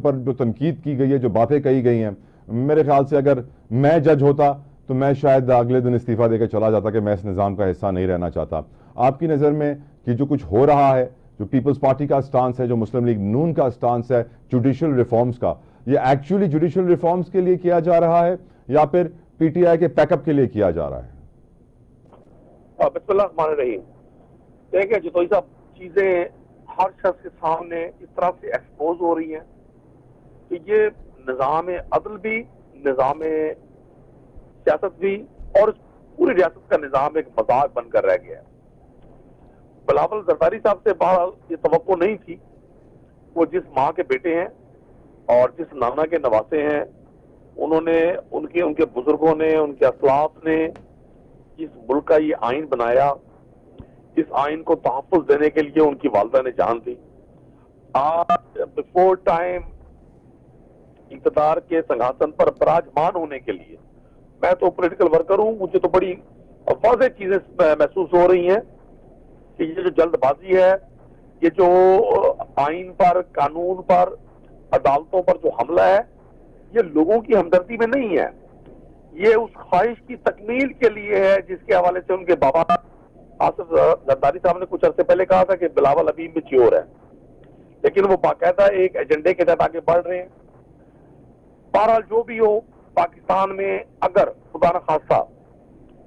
पर जो तनकीद की गई है, जो बातें कही गई हैं, मेरे ख्याल से अगर मैं जज होता तो मैं शायद अगले दिन इस्तीफा देकर चला जाता कि मैं इस निज़ाम का हिस्सा नहीं रहना चाहता। आपकी नज़र में कि जो कुछ हो रहा है, जो पीपल्स पार्टी का स्टांस है, जो मुस्लिम लीग नून का स्टांस है जुडिशल रिफॉर्म्स का, ये एक्चुअली जुडिशल रिफॉर्म्स के लिए किया जा रहा है या फिर पीटीआई के पैकअप के लिए किया जा रहा है? बिस्मिल्लाह रहमान रहीम। देखिए जो सब चीजें हर शख्स के सामने इस तरह से एक्सपोज हो रही हैं कि ये निज़ाम अदल भी, निज़ाम सियासत भी और पूरी रियासत का निज़ाम एक मजाक बनकर रह गया है। बिलावल जरदारी साहब से बहरहाल ये तवक्को नहीं थी। वो जिस माँ के बेटे हैं और जिस नाना के नवासे हैं, उन्होंने उनके बुजुर्गों ने, उनके असलाफ ने इस मुल्क का ये आइन बनाया। इस आइन को तहफ़्फ़ुज़ देने के लिए उनकी वालिदा ने जान दी। आज बिफोर टाइम इक़्तिदार के सिंहासन पर विराजमान होने के लिए, मैं तो पॉलिटिकल वर्कर हूँ, मुझे तो बड़ी वाज़ेह चीजें महसूस हो रही हैं कि ये जो जल्दबाजी है, ये जो आइन पर, कानून पर, अदालतों पर जो हमला है, ये लोगों की हमदर्दी में नहीं है। ये उस ख्वाहिश की तकमील के लिए है जिसके हवाले से उनके बाबा आसिफ जरदारी साहब ने कुछ अर्से पहले कहा था कि बिलावल अभी मैच्योर है, लेकिन वो बाकायदा एक एजेंडे के तहत आगे बढ़ रहे हैं। बहरहाल जो भी हो, पाकिस्तान में अगर खुदा न खास्ता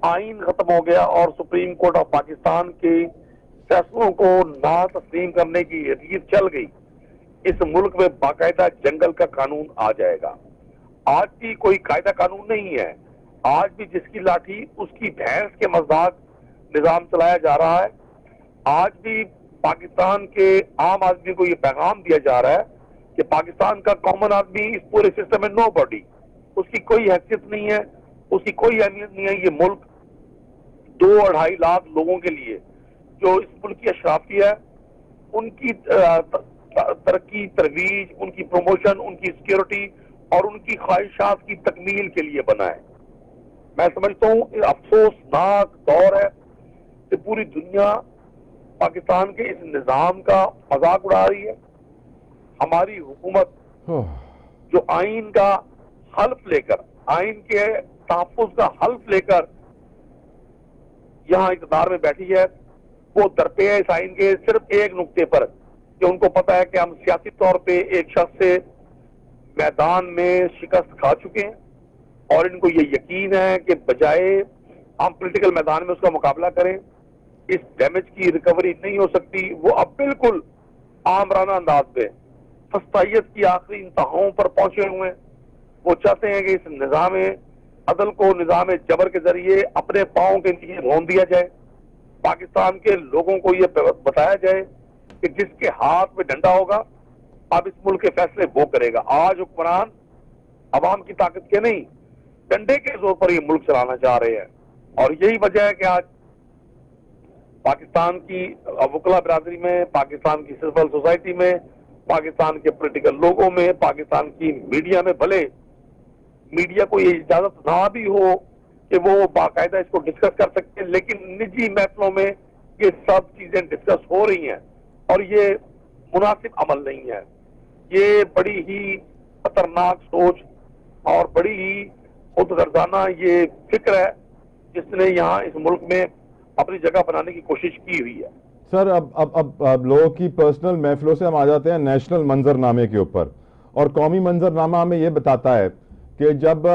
आइन खत्म हो गया और सुप्रीम कोर्ट ऑफ पाकिस्तान के फैसलों को ना तस्लीम करने की रीत चल गई, इस मुल्क में बाकायदा जंगल का कानून आ जाएगा। आज भी कोई कायदा कानून नहीं है। आज भी जिसकी लाठी उसकी भैंस के मजाक निजाम चलाया जा रहा है। आज भी पाकिस्तान के आम आदमी को ये पैगाम दिया जा रहा है कि पाकिस्तान का कॉमन आदमी इस पूरे सिस्टम में नो बॉडी, उसकी कोई हैसियत नहीं है, उसकी कोई अहमियत नहीं है। ये मुल्क 2-2.5 लाख लोगों के लिए जो इस मुल्क की अशराफी है, उनकी तरक्की, तरवीज, उनकी प्रमोशन, उनकी सिक्योरिटी और उनकी ख्वाहिशात की तकमील के लिए बना है। मैं समझता हूँ अफसोसनाक दौर है कि पूरी दुनिया पाकिस्तान के इस निजाम का मजाक उड़ा रही है। हमारी हुकूमत जो आइन का हल्फ लेकर, आइन के तहफ़्फ़ुज़ का हल्फ लेकर यहाँ इक़्तिदार में बैठी है, वो दरपे है इस आइन के सिर्फ एक नुक्ते पर कि उनको पता है कि हम सियासी तौर पे एक शख्स से मैदान में शिकस्त खा चुके हैं और इनको ये यकीन है कि बजाय हम पॉलिटिकल मैदान में उसका मुकाबला करें, इस डैमेज की रिकवरी नहीं हो सकती। वो अब बिल्कुल आमराना अंदाज में फस्तायत की आखिरी इंतहाओं पर पहुंचे हुए हैं। वो चाहते हैं कि इस निजाम अदल को निजाम जबर के जरिए अपने पांव के नीचे रौंद दिया जाए। पाकिस्तान के लोगों को ये बताया जाए कि जिसके हाथ में डंडा होगा, अब इस मुल्क के फैसले वो करेगा। आज हुक्मरान अवाम की ताकत के नहीं, डंडे के जोर पर ये मुल्क चलाना चाह रहे हैं। और यही वजह है कि आज पाकिस्तान की वकला बिरादरी में, पाकिस्तान की सिविल सोसाइटी में, पाकिस्तान के पॉलिटिकल लोगों में, पाकिस्तान की मीडिया में, भले मीडिया को ये इजाजत ना भी हो कि वो बाकायदा इसको डिस्कस कर सकते हैं, लेकिन निजी महफिलों में ये सब चीजें डिस्कस हो रही हैं और ये मुनासिब अमल नहीं है। ये बड़ी ही खतरनाक सोच और बड़ी ही खुदगर्जाना ये फिक्र है जिसने यहाँ इस मुल्क में अपनी जगह बनाने की कोशिश की हुई है। सर, अब लोगों की पर्सनल महफिलों से हम आ जाते हैं नेशनल मंजरनामे के ऊपर, और कौमी मंजरनामा हमें यह बताता है कि जब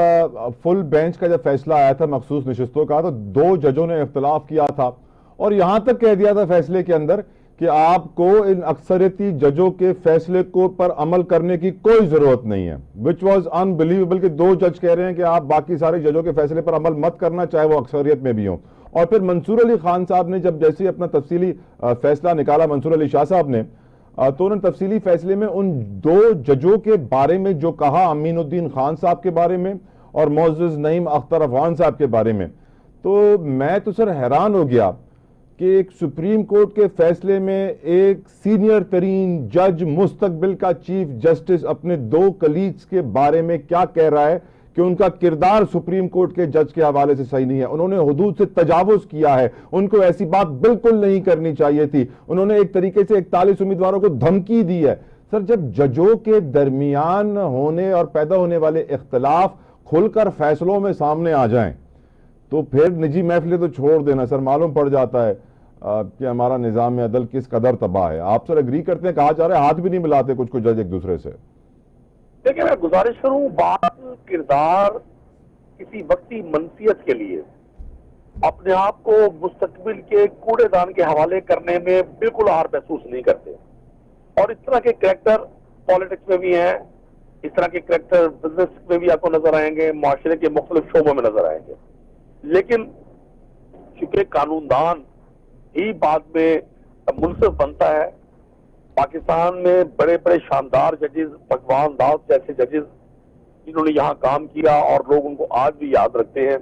फुल बेंच का जब फैसला आया था मखसूस नशिस्तों का, तो 2 जजों ने इख्तलाफ किया था और यहां तक कह दिया था फैसले के अंदर कि आपको इन अक्सरियती जजों के फैसले को पर अमल करने की कोई जरूरत नहीं है, विच वॉज अनबिलीवेबल कि 2 जज कह रहे हैं कि आप बाकी सारे जजों के फैसले पर अमल मत करना, चाहे वो अक्सरियत में भी हो। और फिर मंसूर अली खान साहब ने जब जैसे अपना तफसीली फैसला निकाला, मंसूर अली शाह साहब ने, तो उन्होंने तफसीली फैसले में उन 2 जजों के बारे में जो कहा, अमीनुद्दीन खान साहब के बारे में और मोअज़्ज़ज़ नईम अख्तर अफगान साहब के बारे में, तो मैं तो सर हैरान हो गया कि एक सुप्रीम कोर्ट के फैसले में एक सीनियर तरीन जज, मुस्तकबिल का चीफ जस्टिस, अपने 2 कलीग्स के बारे में क्या कह रहा है कि उनका किरदार सुप्रीम कोर्ट के जज के हवाले से सही नहीं है, उन्होंने हुदूद से तजावुज किया है, उनको ऐसी बात बिल्कुल नहीं करनी चाहिए थी, उन्होंने एक तरीके से 41 उम्मीदवारों को धमकी दी है। सर, जब जजों के दरमियान होने और पैदा होने वाले इख्तलाफ खुलकर फैसलों में सामने आ जाएं, तो फिर निजी महफिलें तो छोड़ देना सर, मालूम पड़ जाता है कि हमारा निज़ाम अदल किस कदर तबाह है। आप सर एग्री करते हैं? कहा जा रहा है हाथ भी नहीं मिलाते कुछ कुछ जज एक दूसरे से। देखिए, मैं गुजारिश करूं, बात किरदार किसी वक्ती मनसियत के लिए अपने आप को मुस्तकबिल के कूड़ेदान के हवाले करने में बिल्कुल हार महसूस नहीं करते। और इस तरह के कैरेक्टर पॉलिटिक्स में भी हैं, इस तरह के कैरेक्टर बिजनेस में भी आपको नजर आएंगे, माशरे के मुख्तलिफ शोबों में नजर आएंगे। लेकिन चूंकि कानूनदान ही बाद में मुनसिफ बनता है, पाकिस्तान में बड़े बड़े शानदार जजेस, भगवान दास जैसे जजेस जिन्होंने यहाँ काम किया और लोग उनको आज भी याद रखते हैं,